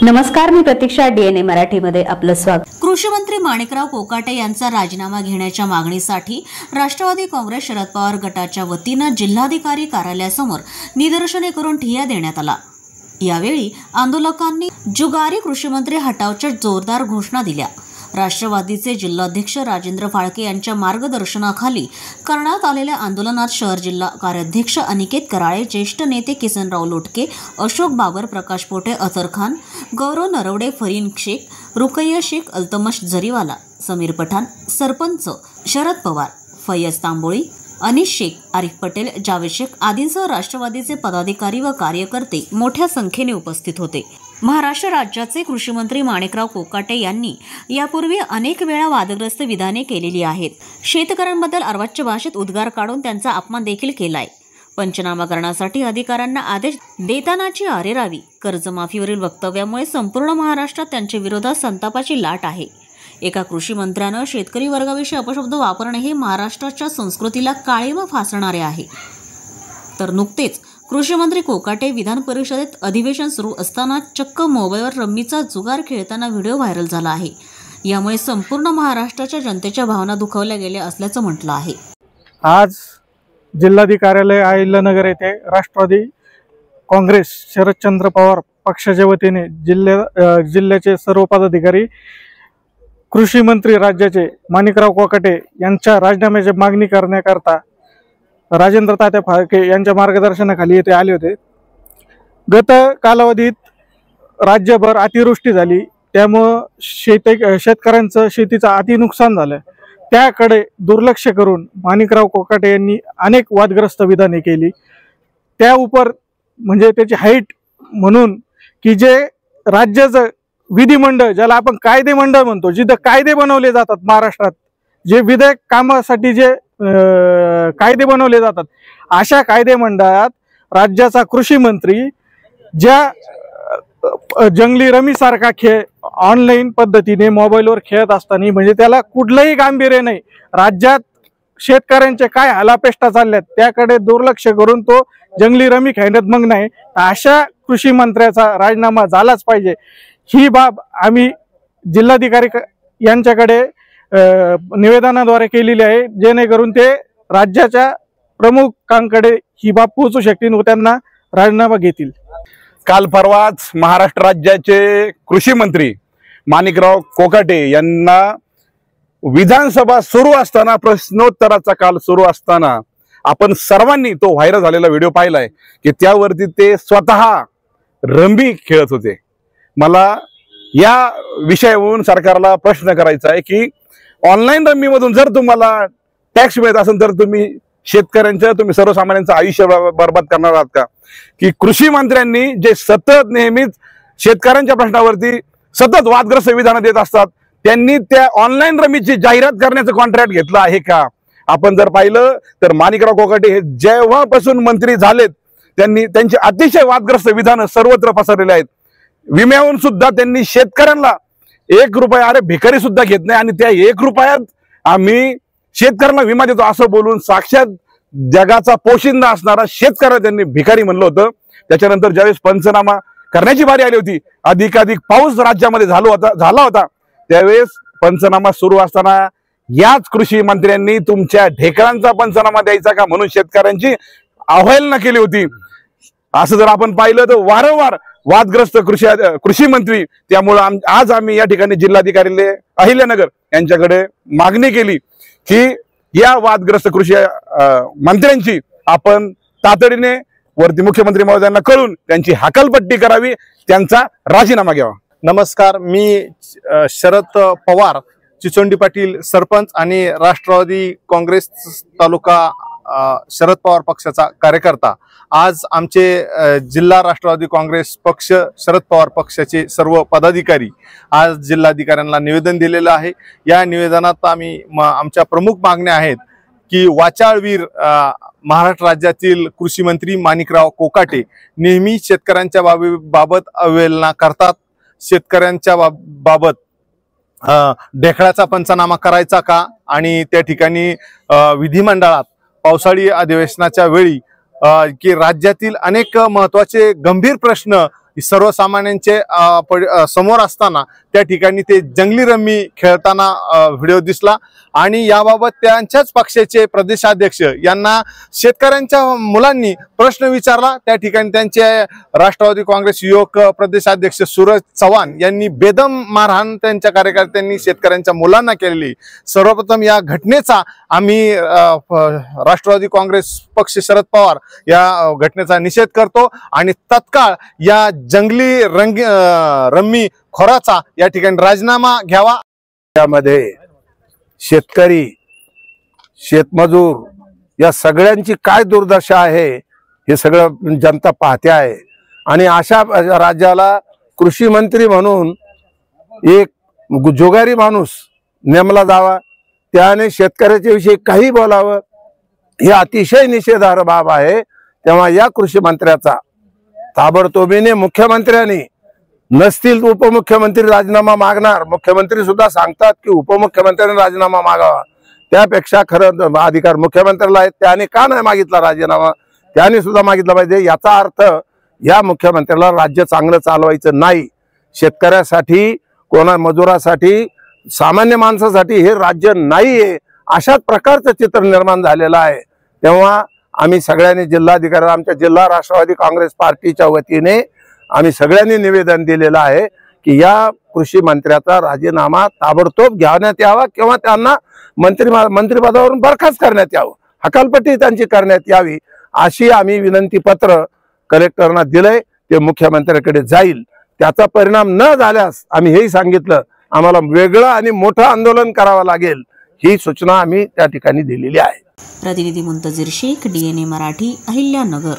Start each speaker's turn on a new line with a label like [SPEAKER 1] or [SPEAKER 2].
[SPEAKER 1] नमस्कार, मी प्रतीक्षा. DNA मराठीमध्ये आपलं स्वागत.
[SPEAKER 2] कृषी मंत्री माणिकराव कोकाटे यांचा राजीनामा घेण्याच्या मागणीसाठी राष्ट्रवादी काँग्रेस शरद पवार गटाच्या वतीनं जिल्हाधिकारी कार्यालयासमोर निदर्शने करून ठिय्या देण्यात आला. यावेळी आंदोलकांनी जुगारी कृषी मंत्री हटावच्या जोरदार घोषणा दिल्या. राष्ट्रवादीचे जिल्हाध्यक्ष राजेंद्र फाळके यांच्या मार्गदर्शनाखाली करण्यात आलेल्या आंदोलनात शहर जिल्हा कार्याध्यक्ष अनिकेत कराळे, ज्येष्ठ नेते किसनराव लोटके, अशोक बाबर, प्रकाश पोटे, अतर खान, गौरव नरवडे, फरीन शेख, रुकैया शेख, अल्तमश जरीवाला, समीर पठाण, सरपंच शरद पवार, फैयज तांबोळी, अनिश शेख, आरिफ पटेल, जावेद शेख आदींसह राष्ट्रवादीचे पदाधिकारी व कार्यकर्ते मोठ्या संख्येने उपस्थित होते. महाराष्ट्र राज्याचे कृषी मंत्री माणिकराव कोकाटे यांनी यापूर्वी अनेक वेळा वादग्रस्त विधाने केलेली आहेत. शेतकऱ्यांबद्दल अर्वाच्य भाषेत उद्गार काढून त्यांचा अपमान देखील केलाय. पंचनामा करण्यासाठी अधिकाऱ्यांना आदेश देतानाची अरेरावी, कर्जमाफीवरील वक्तव्यामुळे संपूर्ण महाराष्ट्रात त्यांच्या विरोधात संतापाची लाट आहे. एका कृषी मंत्र्यानं शेतकरी वर्गाविषयी अपशब्द वापरणे हे महाराष्ट्राच्या संस्कृतीला काळिमा फासणारे आहे. तर नुकतेच कृषी मंत्री कोकाटे विधान परिषदेत अधिवेशन सुरू असताना चक्क मोबाईलवर रम्मीचा जुगार खेळताना व्हिडिओ व्हायरल झाला आहे. यामुळे संपूर्ण महाराष्ट्राच्या जनतेच्या भावना दुखावल्या गेल्या असल्याचं म्हटलं आहे.
[SPEAKER 3] आज जिल्हाधिकारी कार्यालय अहिल्यानगर येथे राष्ट्रवादी काँग्रेस शरदचंद्र पवार पक्षाच्या वतीने जिल्ह्याचे सर्व पदाधिकारी कृषी मंत्री राज्याचे माणिकराव कोकाटे यांच्या राजीनाम्याची मागणी करण्याकरता राजेंद्र तात्या फाळके यांच्या मार्गदर्शनाखाली येथे आले होते. गत कालावधीत राज्यभर अतिवृष्टी झाली, त्यामुळं शेतकऱ्यांचं शेतीचं अति नुकसान झालं. त्याकडे दुर्लक्ष करून माणिकराव कोकाटे यांनी अनेक वादग्रस्त विधाने केली. त्या उपर म्हणजे त्याची हाईट म्हणून की जे राज्याचं विधिमंडळ, ज्याला आपण कायदेमंडळ म्हणतो, जिथं कायदे बनवले जातात महाराष्ट्रात, जे विधेयक कामासाठी जे कायदे बनवले जातात, अशा कायदे मंडळात राज्याचा कृषी मंत्री ज्या जंगली रमी सारखा खेळ ऑनलाईन पद्धतीने मोबाईलवर खेळत असताना, म्हणजे त्याला कुठलंही गांभीर्य नाही, राज्यात शेतकऱ्यांचे काय हालापेष्टा चालल्यात त्याकडे दुर्लक्ष करून तो जंगली रमी खेळण्यात मग्न आहे. अशा कृषी मंत्र्याचा राजीनामा झालाच पाहिजे. ही बाब आम्ही जिल्हाधिकारी यांच्याकडे निवेदनाद्वारे केलेली आहे, जेणेकरून ते राज्याच्या प्रमुखांकडे ही बाब पोहोचू शकतील व त्यांना राजीनामा घेतील.
[SPEAKER 4] काल परवाच महाराष्ट्र राज्याचे कृषी मंत्री माणिकराव कोकाटे यांना विधानसभा सुरू असताना, प्रश्नोत्तराचा काल सुरू असताना आपण सर्वांनी तो व्हायरल झालेला व्हिडिओ पाहिलाय की त्यावरती ते स्वतः रंबी खेळत होते. मला या विषयावरून सरकारला प्रश्न करायचा आहे की ऑनलाईन रम्मीमधून जर तुम्हाला टॅक्स मिळत असेल तर तुम्ही शेतकऱ्यांचं, तुम्ही सर्वसामान्यांचं आयुष्य बर्बाद करणार आहात का? की कृषी मंत्र्यांनी जे सतत नेहमीच शेतकऱ्यांच्या प्रश्नावरती सतत वादग्रस्त विधानं देत असतात, त्यांनी त्या ऑनलाईन रमीची जाहिरात करण्याचं कॉन्ट्रॅक्ट घेतलं आहे का? आपण जर पाहिलं तर माणिकराव कोकाटे हे जेव्हापासून मंत्री झालेत त्यांची अतिशय वादग्रस्त विधानं सर्वत्र पसरलेली आहेत. विम्याहून सुद्धा त्यांनी शेतकऱ्यांना 1 रुपया, अरे भिकारी सुद्धा घेत नाही आणि त्या 1 रुपयात आम्ही शेतकऱ्यांना विमा देतो असं बोलून साक्षात जगाचा पोशिंदा असणारा शेतकऱ्याला त्यांनी भिकारी म्हणलं होतं. त्याच्यानंतर ज्यावेळेस पंचनामा करण्याची बारी आली होती, अधिकाधिक पाऊस राज्यामध्ये झाला होता, त्यावेळेस पंचनामा सुरू असताना याच कृषी मंत्र्यांनी तुमच्या ढेकळांचा पंचनामा द्यायचा का म्हणून शेतकऱ्यांची अवहेलना केली होती. असं जर आपण पाहिलं तर वारंवार वादग्रस्त कृषी मंत्री. त्यामुळे आज आम्ही या ठिकाणी जिल्हाधिकारी अहिल्यानगर यांच्याकडे मागणी केली की या वादग्रस्त कृषी मंत्र्यांची आपण तातडीने वरती मुख्यमंत्री महोदयांना कळून त्यांची हकालपट्टी करावी, त्यांचा राजीनामा घ्यावा.
[SPEAKER 5] नमस्कार, मी शरद पवार, चिचोंडी पाटील सरपंच आणि राष्ट्रवादी काँग्रेस तालुका शरद पवार पक्षाचा कार्यकर्ता. आज आमचे जिल्हा राष्ट्रवादी काँग्रेस पक्ष शरद पवार पक्षाचे सर्व पदाधिकारी आज जिल्हाधिकाऱ्यांना निवेदन दिलेलं आहे. या निवेदनात आमच्या प्रमुख मागण्या आहेत की वाचाळवीर महाराष्ट्र राज्यातील कृषी मंत्री माणिकराव कोकाटे नेहमी शेतकऱ्यांच्या बाबत अवहेलना करतात. शेतकऱ्यांच्या बाबत ढेकळाचा पंचनामा करायचा का? आणि त्या ठिकाणी विधिमंडळात पावसाळी अधिवेशनाच्या वेळी की राज्यातील अनेक महत्त्वाचे गंभीर प्रश्न सर्वसामान्यांचे समोर असताना त्या ठिकाणी ते जंगली रम्मी खेळताना व्हिडिओ दिसला आणि याबाबत त्यांच्याच पक्षाचे प्रदेशाध्यक्ष यांना शेतकऱ्यांच्या मुलांनी प्रश्न विचारला। त्या ठिकाणी त्यांचे राष्ट्रवादी काँग्रेस युवक प्रदेशाध्यक्ष सूरज चव्हाण यांनी बेदम मारहाण त्यांच्या कार्यकर्त्यांनी शेतकऱ्यांच्या मुलांना केलेली। सर्वप्रथम या घटनेचा आम्ही राष्ट्रवादी काँग्रेस पक्ष शरद पवार या घटनेचा निषेध करतो आणि तत्काळ या जंगली रम्मी खोराचा या ठिकाणी राजीनामा घ्यावा।
[SPEAKER 6] त्यामध्ये शेतकरी, शेतमजूर या सगळ्यांची काय दुर्दशा आहे हे सगळं जनता पाहते आहे आणि अशा राज्याला कृषी मंत्री म्हणून एक जुगारी माणूस नेमला जावा, त्याने शेतकऱ्याच्या विषयी काही बोलावं हे अतिशय निषेधार्ह बाब आहे। तेव्हा या कृषी मंत्र्याचा ताबडतोबीने मुख्यमंत्र्यांनी, नसतील उपमुख्यमंत्री राजीनामा मागणार, मुख्यमंत्री सुद्धा सांगतात की उपमुख्यमंत्र्यांनी राजीनामा मागावा, त्यापेक्षा खरं अधिकार मुख्यमंत्र्याला आहे, त्याने का नाही मागितला राजीनामा, त्याने सुद्धा मागितला पाहिजे। याचा अर्थ या मुख्यमंत्र्याला राज्य चांगलं चालवायचं नाही, शेतकऱ्यासाठी, कोणा मजुरासाठी, सामान्य माणसासाठी हे राज्य नाहीये, अशाच प्रकारचं चित्र निर्माण झालेलं आहे। तेव्हा आम्ही सगळ्यांनी जिल्हाधिकारी, आमच्या जिल्हा राष्ट्रवादी काँग्रेस पार्टीच्या वतीने आम्ही सगळ्यांनी निवेदन दिलेलं आहे की या कृषी मंत्र्याचा राजीनामा ताबडतोब घेण्यात यावा किंवा त्यांना मंत्रिपदावरून बरखास्त करण्यात यावं, हकालपट्टी त्यांची करण्यात यावी, अशी आम्ही विनंती पत्र कलेक्टरना दिलंय। ते मुख्यमंत्र्याकडे जाईल। त्याचा परिणाम न झाल्यास आम्ही हेही सांगितलं, आम्हाला वेगळं आणि मोठं आंदोलन करावं लागेल, ही सूचना आम्ही त्या ठिकाणी दिलेली आहे।
[SPEAKER 2] प्रतिनिधी मुंतजीर शेख, DNA मराठी, अहिल्यानगर।